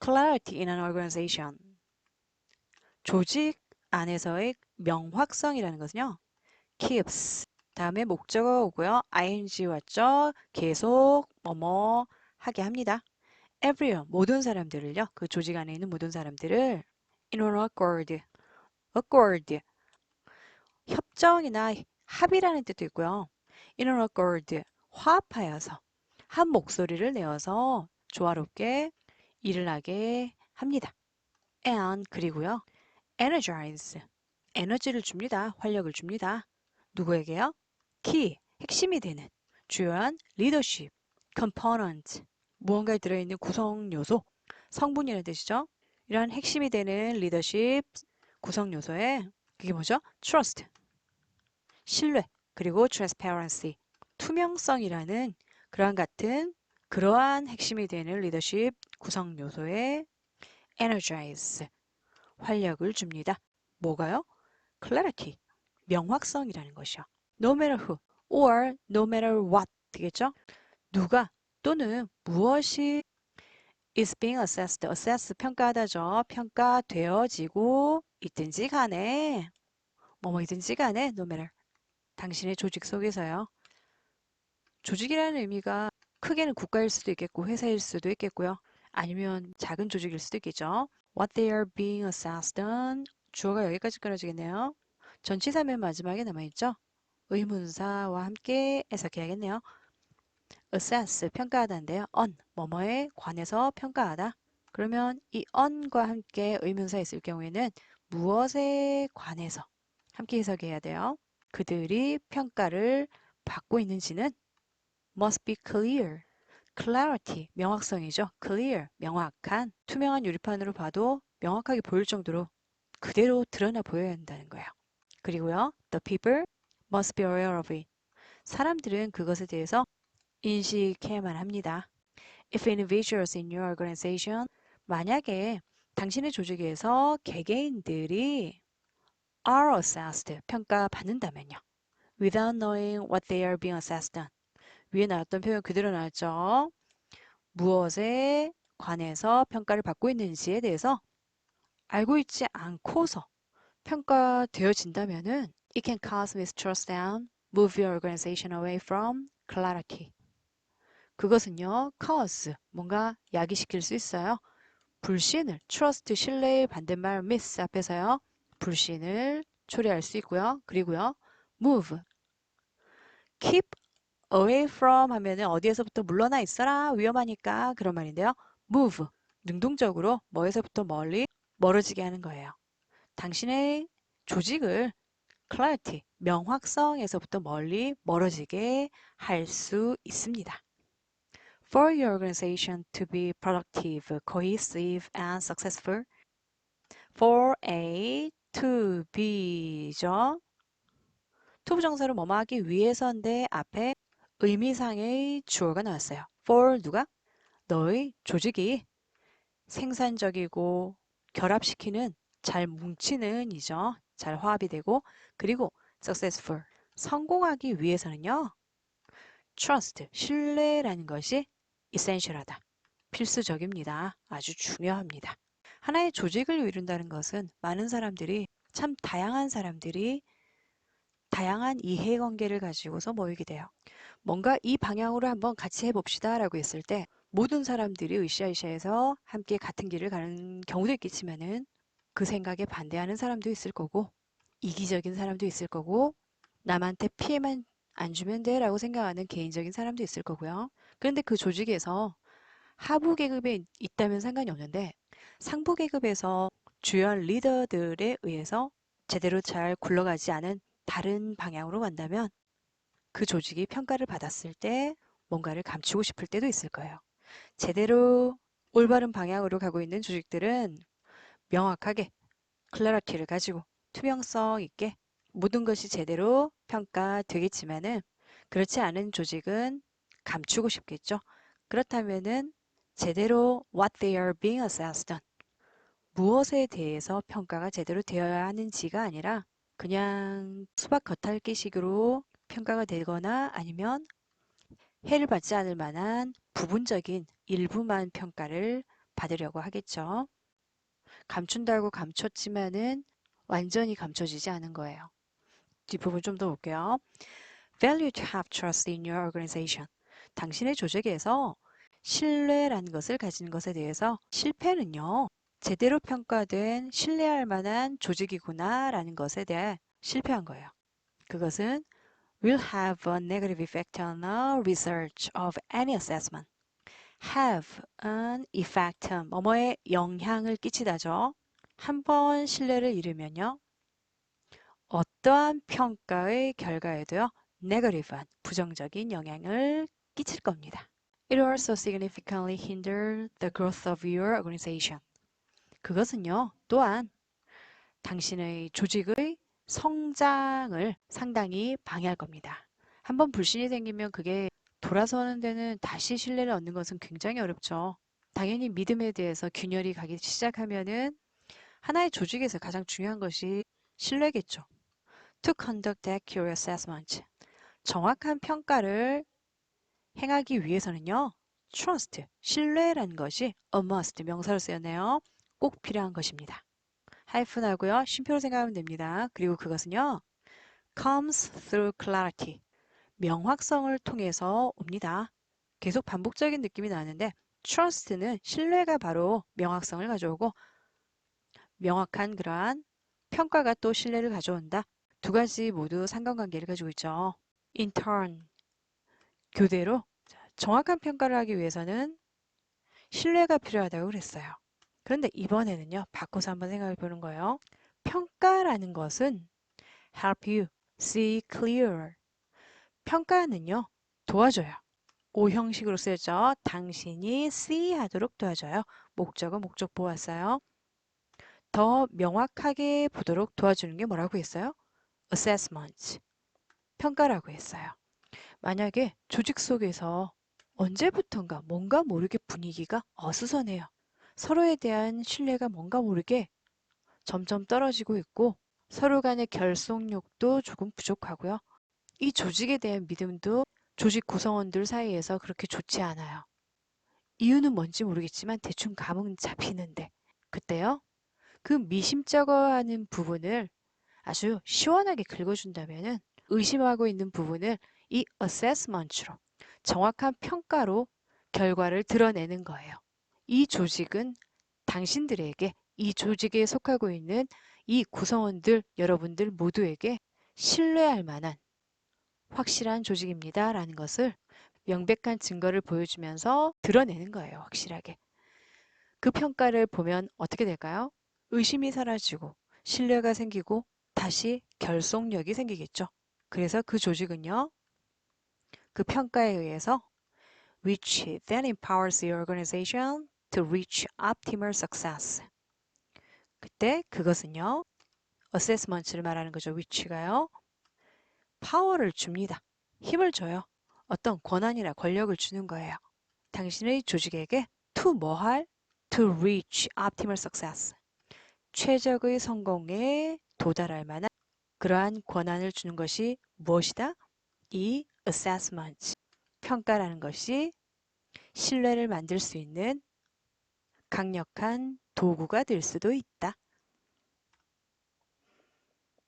clarity in an organization. 조직 안에서의 명확성이라는 것은요. keeps 다음에 목적어 오고요. ing 왔죠. 계속 뭐뭐 하게 합니다. everyone 모든 사람들을요. 그 조직 안에 있는 모든 사람들을 in an accord 협정이나 합의라는 뜻도 있고요. in an accord 화합하여서 한 목소리를 내어서 조화롭게 일을 하게 합니다. and 그리고요. energize 에너지를 줍니다. 활력을 줍니다. 누구에게요? key 핵심이 되는 주요한 leadership component 무언가에 들어있는 구성 요소 성분이라는 뜻이죠. 이러한 핵심이 되는 리더십 구성 요소에 그게 뭐죠? trust 신뢰 그리고 transparency 투명성이라는 그러한 핵심이 되는 리더십 구성 요소에 energize 활력을 줍니다. 뭐가요? clarity 명확성이라는 것이요. no matter who or no matter what 되겠죠? 누가 또는 무엇이 is being assessed, assess 평가하다죠. 평가되어지고 있든지 간에 뭐뭐이든지 간에 no matter 당신의 조직 속에서요. 조직이라는 의미가 크게는 국가일 수도 있겠고 회사일 수도 있겠고요. 아니면 작은 조직일 수도 있겠죠. What they are being assessed on 주어가 여기까지 끊어지겠네요. 전치사 맨 마지막에 남아있죠. 의문사와 함께 해석해야겠네요. assess 평가하다인데요. on 뭐뭐에 관해서 평가하다. 그러면 이 on과 함께 의문사 있을 경우에는 무엇에 관해서 함께 해석해야 돼요. 그들이 평가를 받고 있는지는 must be clear. clarity, 명확성이죠. clear, 명확한, 투명한 유리판으로 봐도 명확하게 보일 정도로 그대로 드러나 보여야 한다는 거예요. 그리고요, the people must be aware of it. 사람들은 그것에 대해서 인식해야만 합니다. If individuals in your organization, 만약에 당신의 조직에서 개개인들이 are assessed, 평가받는다면요. Without knowing what they are being assessed on. 위에 나왔던 표현 그대로 나왔죠. 무엇에 관해서 평가를 받고 있는지에 대해서 알고 있지 않고서 평가되어진다면은 it can cause mistrust and move your organization away from clarity. 그것은요, cause, 뭔가 야기시킬 수 있어요. 불신을, trust, 신뢰의 반대말 miss 앞에서요, 불신을 초래할 수 있고요. 그리고요, move, keep away from 하면은 어디에서부터 물러나 있어라, 위험하니까 그런 말인데요. move, 능동적으로 뭐에서부터 멀리 멀어지게 하는 거예요. 당신의 조직을 clarity, 명확성에서부터 멀리 멀어지게 할 수 있습니다. For your organization to be productive, cohesive, and successful, for A to B죠. to 부정사로 뭐뭐 하기 위해서인데 앞에 의미상의 주어가 나왔어요. for 누가? 너의 조직이 생산적이고 결합시키는 잘 뭉치는 이죠. 잘 화합이 되고 그리고 successful 성공하기 위해서는요. trust 신뢰라는 것이 essential하다. 필수적입니다. 아주 중요합니다. 하나의 조직을 이룬다는 것은 많은 사람들이 참 다양한 사람들이 다양한 이해관계를 가지고서 모이게 돼요. 뭔가 이 방향으로 한번 같이 해봅시다 라고 했을 때 모든 사람들이 으쌰으쌰해서 함께 같은 길을 가는 경우도 있겠지만은 그 생각에 반대하는 사람도 있을 거고 이기적인 사람도 있을 거고 남한테 피해만 안 주면 돼 라고 생각하는 개인적인 사람도 있을 거고요. 그런데 그 조직에서 하부 계급에 있다면 상관이 없는데 상부 계급에서 주요한 리더들에 의해서 제대로 잘 굴러가지 않은 다른 방향으로 간다면 그 조직이 평가를 받았을 때 뭔가를 감추고 싶을 때도 있을 거예요. 제대로 올바른 방향으로 가고 있는 조직들은 명확하게 클래리티를 가지고 투명성 있게 모든 것이 제대로 평가되겠지만은 그렇지 않은 조직은 감추고 싶겠죠. 그렇다면은 제대로 what they are being assessed on 무엇에 대해서 평가가 제대로 되어야 하는지가 아니라 그냥 수박 겉핥기식으로 평가가 되거나 아니면 해를 받지 않을 만한 부분적인 일부만 평가를 받으려고 하겠죠. 감춘다고 감췄지만은 완전히 감춰지지 않은 거예요. 뒷부분 좀 더 볼게요. Value to have trust in your organization. 당신의 조직에서 신뢰라는 것을 가지는 것에 대해서 실패는요. 제대로 평가된 신뢰할 만한 조직이구나 라는 것에 대해 실패한 거예요. 그것은 will have a negative effect on the research of any assessment. have an effect, 뭐뭐에 영향을 끼치다죠. 한번 신뢰를 잃으면요. 어떠한 평가의 결과에도요. negative한, 부정적인 영향을 끼칠 겁니다. It also significantly hinder the growth of your organization. 그것은요. 또한 당신의 조직의 성장을 상당히 방해할 겁니다. 한번 불신이 생기면 그게 돌아서는 데는 다시 신뢰를 얻는 것은 굉장히 어렵죠. 당연히 믿음에 대해서 균열이 가기 시작하면은 하나의 조직에서 가장 중요한 것이 신뢰겠죠. To conduct accurate assessment. 정확한 평가를 행하기 위해서는요. trust, 신뢰라는 것이 a must, 명사로 쓰였네요. 꼭 필요한 것입니다. 하이픈하고요. 쉼표로 생각하면 됩니다. 그리고 그것은요. comes through clarity. 명확성을 통해서 옵니다. 계속 반복적인 느낌이 나는데 trust는 신뢰가 바로 명확성을 가져오고 명확한 그러한 평가가 또 신뢰를 가져온다. 두 가지 모두 상관관계를 가지고 있죠. In turn, 교대로 정확한 평가를 하기 위해서는 신뢰가 필요하다고 그랬어요. 그런데 이번에는요. 바꿔서 한번 생각해 보는 거예요. 평가라는 것은 help you see clearer. 평가는요. 도와줘요. O 형식으로 쓰였죠. 당신이 see 하도록 도와줘요. 목적어 목적 보았어요. 더 명확하게 보도록 도와주는 게 뭐라고 했어요? assessment. 평가라고 했어요. 만약에 조직 속에서 언제부턴가 뭔가 모르게 분위기가 어수선해요. 서로에 대한 신뢰가 뭔가 모르게 점점 떨어지고 있고 서로 간의 결속력도 조금 부족하고요. 이 조직에 대한 믿음도 조직 구성원들 사이에서 그렇게 좋지 않아요. 이유는 뭔지 모르겠지만 대충 감은 잡히는데 그때요. 그 미심쩍어하는 부분을 아주 시원하게 긁어준다면 의심하고 있는 부분을 이 assessment로 정확한 평가로 결과를 드러내는 거예요. 이 조직은 당신들에게 이 조직에 속하고 있는 이 구성원들 여러분들 모두에게 신뢰할 만한 확실한 조직입니다 라는 것을 명백한 증거를 보여주면서 드러내는 거예요. 확실하게. 그 평가를 보면 어떻게 될까요? 의심이 사라지고 신뢰가 생기고 다시 결속력이 생기겠죠. 그래서 그 조직은요. 그 평가에 의해서 which then empowers the organization to reach optimal success. 그때 그것은요. assessment를 말하는 거죠. which가요. 파워를 줍니다. 힘을 줘요. 어떤 권한이나 권력을 주는 거예요. 당신의 조직에게 to 뭐 할? to reach optimal success. 최적의 성공에 도달할 만한 그러한 권한을 주는 것이 무엇이다? 이 assessment, 평가라는 것이 신뢰를 만들 수 있는 강력한 도구가 될 수도 있다.